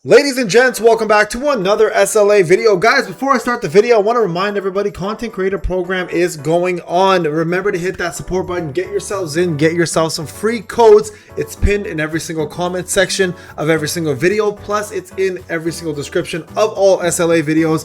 Ladies and gents, welcome back to another SLA video. Guys, before I start the video, I want to remind everybody, content creator program is going on. Remember to hit that support button, get yourselves in, get yourself some free codes. It's pinned in every single comment section of every single video, plus it's in every single description of all SLA videos.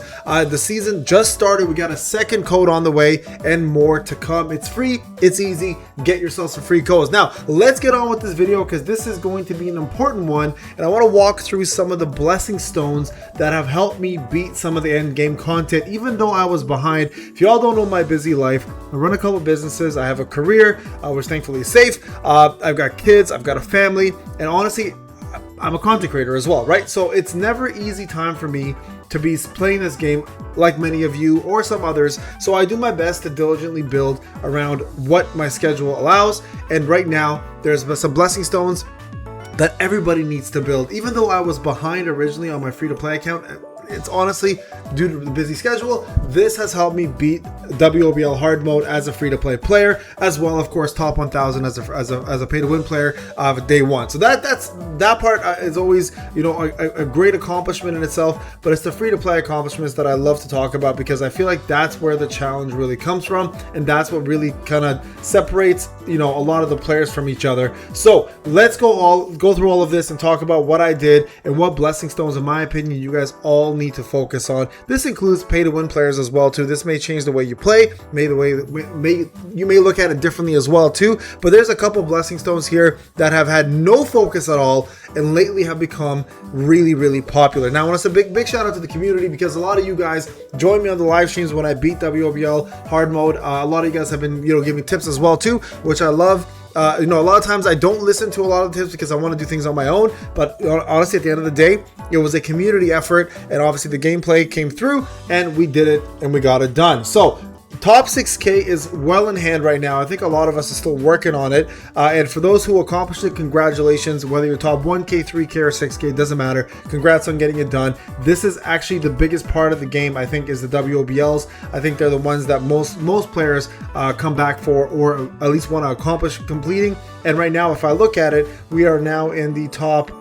The season just started. We got a second code on the way and more to come. It's free, it's easy. Get yourself some free codes. Now, let's get on with this video because this is going to be an important one, and I want to walk through some of the blessing stones that have helped me beat some of the end game content even though I was behind. If y'all don't know my busy life, I run a couple businesses, I have a career which thankfully is safe, I've got kids, I've got a family, and honestly I'm a content creator as well, right? So it's never easy time for me to be playing this game like many of you or some others. So I do my best to diligently build around what my schedule allows, and right now there's some blessing stones that everybody needs to build. Even though I was behind originally on my free-to-play account, it's honestly due to the busy schedule. This has helped me beat WOBL hard mode as a free-to-play player, as well, of course, top 1000 as a pay-to-win player of day one. So that part is always, you know, a great accomplishment in itself. But it's the free-to-play accomplishments that I love to talk about because I feel like that's where the challenge really comes from, and that's what really kind of separates, you know, a lot of the players from each other. So let's go through all of this and talk about what I did and what blessing stones, in my opinion, you guys all need to focus on. This includes pay to win players as well too. This may change the way you play, you may look at it differently as well too, but there's a couple blessing stones here that have had no focus at all and lately have become really popular. Now I want to say big shout out to the community because a lot of you guys join me on the live streams when I beat WOBL hard mode. A lot of you guys have been, you know, giving tips as well too, which I love. You know, a lot of times I don't listen to a lot of the tips because I want to do things on my own, but honestly, at the end of the day, it was a community effort, and obviously the gameplay came through and we did it and we got it done. So top 6K is well in hand right now. I think a lot of us are still working on it. And for those who accomplished it, congratulations. Whether you're top 1K, 3K, or 6K, it doesn't matter. Congrats on getting it done. This is actually the biggest part of the game, I think, is the WOBLs. I think they're the ones that most players come back for, or at least want to accomplish completing. And right now, if I look at it, we are now in the top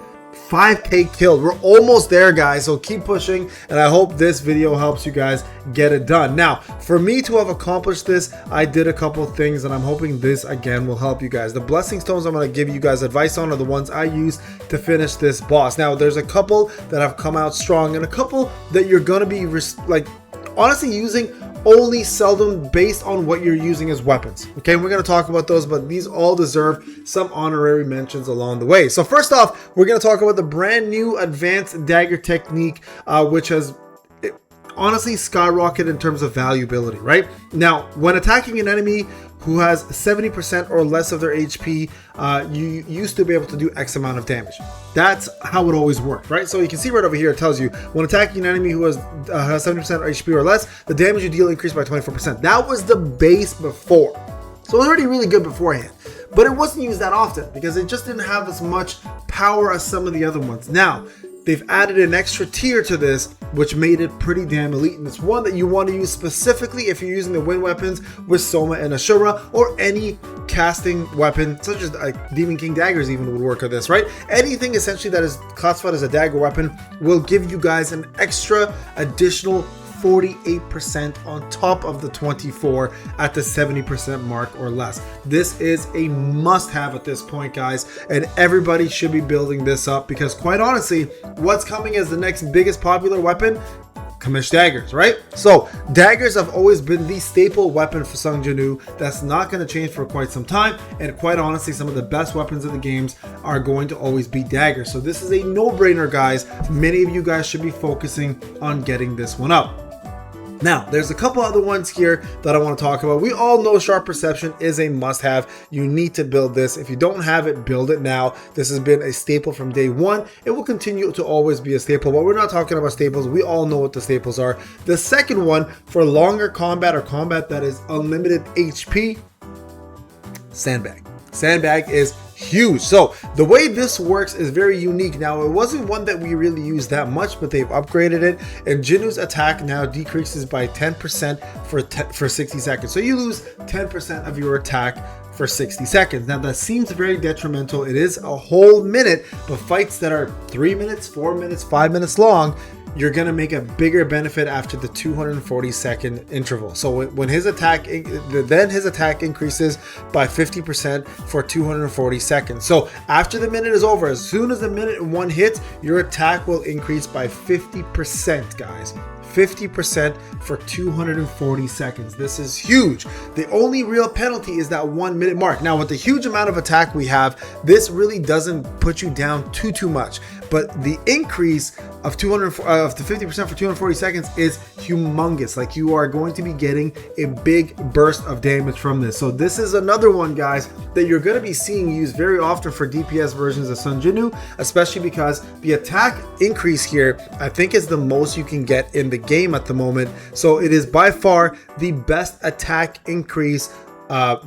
5K killed. We're almost there, guys, so keep pushing, and I hope this video helps you guys get it done. Now, for me to have accomplished this, I did a couple things, and I'm hoping this again will help you guys. The blessing stones I'm going to give you guys advice on are the ones I use to finish this boss. Now, there's a couple that have come out strong and a couple that you're going to be honestly using only seldom based on what you're using as weapons. Okay, we're going to talk about those, but these all deserve some honorary mentions along the way. So first off, we're going to talk about the brand new advanced dagger technique, which has honestly skyrocketed in terms of valuability, right? Now, when attacking an enemy who has 70% or less of their HP, you used to be able to do X amount of damage. That's how it always worked, right? So you can see right over here, it tells you when attacking an enemy who has 70% HP or less, the damage you deal increased by 24%. That was the base before. So it was already really good beforehand, but it wasn't used that often because it just didn't have as much power as some of the other ones. Now, they've added an extra tier to this, which made it pretty damn elite. And it's one that you want to use specifically if you're using the win weapons with Soma and Ashura, or any casting weapon, such as Demon King daggers even would work with this, right? Anything essentially that is classified as a dagger weapon will give you guys an extra additional 48% on top of the 24 at the 70% mark or less. This is a must-have at this point, guys, and everybody should be building this up because, quite honestly, what's coming as the next biggest popular weapon? Kamish daggers, right? So daggers have always been the staple weapon for Sung Jinu. That's not going to change for quite some time, and quite honestly, some of the best weapons of the games are going to always be daggers. So this is a no-brainer, guys. Many of you guys should be focusing on getting this one up. Now, there's a couple other ones here that I want to talk about. We all know Sharp Perception is a must-have. You need to build this. If you don't have it, build it now. This has been a staple from day one. It will continue to always be a staple, but we're not talking about staples. We all know what the staples are. The second one, for longer combat or combat that is unlimited HP, Sandbag. Sandbag is huge. So the way this works is very unique. Now, it wasn't one that we really used that much, but they've upgraded it, and Jinu's attack now decreases by 10% for 60 seconds. So you lose 10% of your attack for 60 seconds. Now that seems very detrimental. It is a whole minute, but fights that are 3 minutes, 4 minutes, 5 minutes long, you're going to make a bigger benefit after the 240-second interval. So when his attack, then his attack increases by 50% for 240 seconds. So after the minute is over, as soon as the minute and 1 hits, your attack will increase by 50%, guys. 50% for 240 seconds. This is huge. The only real penalty is that 1 minute mark. Now, with the huge amount of attack we have, this really doesn't put you down too much. But the increase of 50% for 240 seconds is humongous. Like, you are going to be getting a big burst of damage from this. So this is another one, guys, that you're going to be seeing used very often for DPS versions of Sun Jinwoo, especially because the attack increase here, I think, is the most you can get in the game at the moment. So it is by far the best attack increase out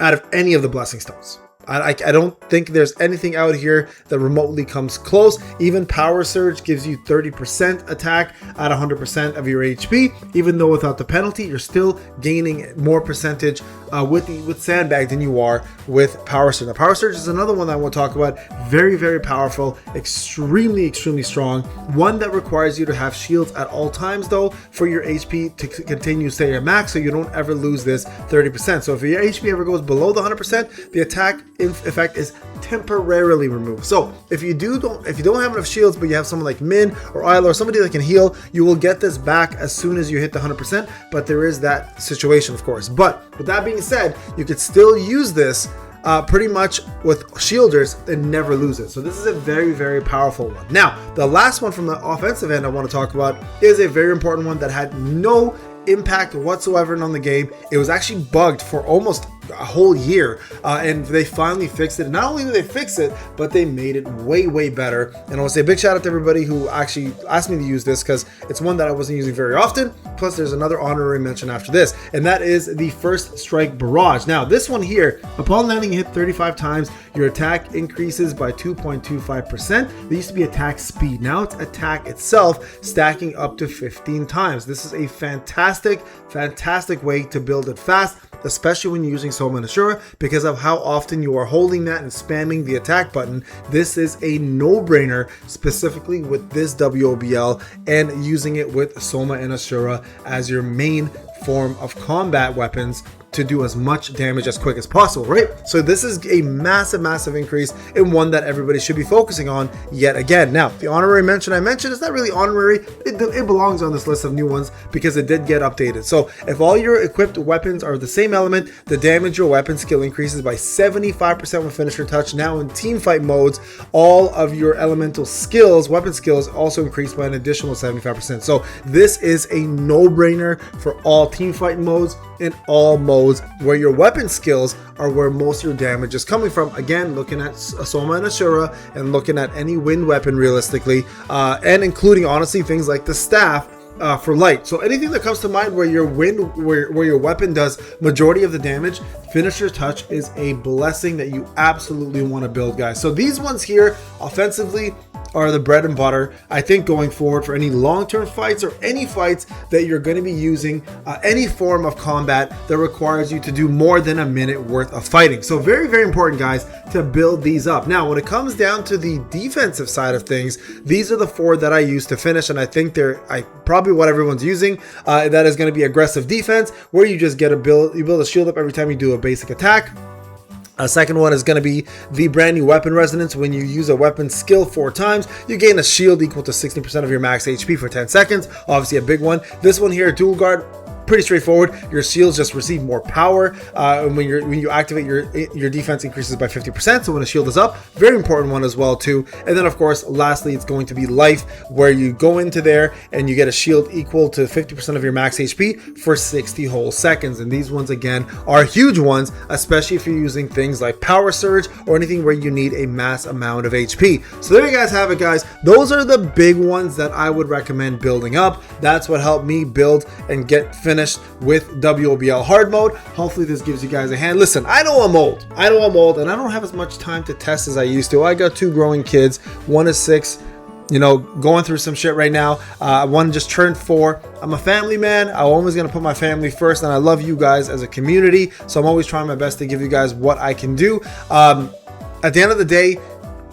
of any of the Blessing Stones. I don't think there's anything out here that remotely comes close. Even Power Surge gives you 30% attack at 100% of your HP. Even though without the penalty, you're still gaining more percentage with Sandbag than you are with Power Surge. Now, Power Surge is another one that I want to talk about. Very, very powerful, extremely strong. One that requires you to have shields at all times, though, for your HP to continue to stay at max, so you don't ever lose this 30%. So if your HP ever goes below the 100%, the attack effect is temporarily removed. So if you don't have enough shields, but you have someone like Min or Isla or somebody that can heal, you will get this back as soon as you hit the 100%. But there is that situation, of course. But with that being said, you could still use this pretty much with shielders and never lose it. So this is a very, very powerful one. Now, the last one from the offensive end I want to talk about is a very important one that had no impact whatsoever on the game. It was actually bugged for almost a whole year, and they finally fixed it. And not only did they fix it, but they made it way better. And I want to say a big shout out to everybody who actually asked me to use this, because it's one that I wasn't using very often. Plus there's another honorary mention after this, and that is the First Strike Barrage. Now this one here, upon landing, hit 35 times, your attack increases by 2.25%. There used to be attack speed, now it's attack itself, stacking up to 15 times. This is a fantastic way to build it fast, especially when you're using Soma and Ashura, because of how often you are holding that and spamming the attack button. This is a no-brainer, specifically with this WOBL and using it with Soma and Ashura as your main form of combat weapons to do as much damage as quick as possible, right? So this is a massive increase, and one that everybody should be focusing on yet again. Now, the honorary mention I mentioned is not really honorary. It belongs on this list of new ones because it did get updated. So if all your equipped weapons are the same element, the damage your weapon skill increases by 75% with Finisher Touch. Now in team fight modes, all of your elemental skills, weapon skills, also increase by an additional 75%. So this is a no-brainer for all team fight modes, in all modes where your weapon skills are where most of your damage is coming from. Again, looking at Soma and Ashura and looking at any wind weapon realistically, and including honestly things like the staff for light. So anything that comes to mind where your where your weapon does majority of the damage, Finisher Touch is a blessing that you absolutely want to build, guys. So these ones here offensively are the bread and butter, I think, going forward for any long-term fights or any fights that you're going to be using any form of combat that requires you to do more than a minute worth of fighting. So very important, guys, to build these up. Now, when it comes down to the defensive side of things, these are the 4 that I use to finish, and I think they're probably what everyone's using. That is going to be aggressive defense, where you just get you build a shield up every time you do a basic attack. Second one is going to be the brand new weapon resonance. When you use a weapon skill 4 times, you gain a shield equal to 60% of your max HP for 10 seconds. Obviously a big one. This one here, dual guard, pretty straightforward. Your shields just receive more power, and when you activate, your defense increases by 50%. So when a shield is up, very important one as well too. And then of course, lastly, it's going to be life, where you go into there and you get a shield equal to 50% of your max HP for 60 whole seconds. And these ones again are huge ones, especially if you're using things like Power Surge or anything where you need a mass amount of HP. So there you guys have it, guys. Those are the big ones that I would recommend building up. That's what helped me build and get finished with WOBL hard mode. Hopefully this gives you guys a hand. Listen, I know I'm old, and I don't have as much time to test as I used to. I got 2 growing kids. One is 6, you know, going through some shit right now. One just turned 4. I'm a family man. I'm always going to put my family first, and I love you guys as a community. So I'm always trying my best to give you guys what I can do. At the end of the day,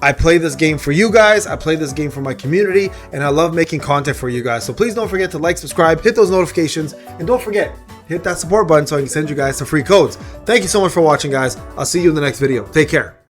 I play this game for you guys. I play this game for my community, and I love making content for you guys. So please don't forget to like, subscribe, hit those notifications, and don't forget, hit that support button so I can send you guys some free codes. Thank you so much for watching, guys. I'll see you in the next video. Take care.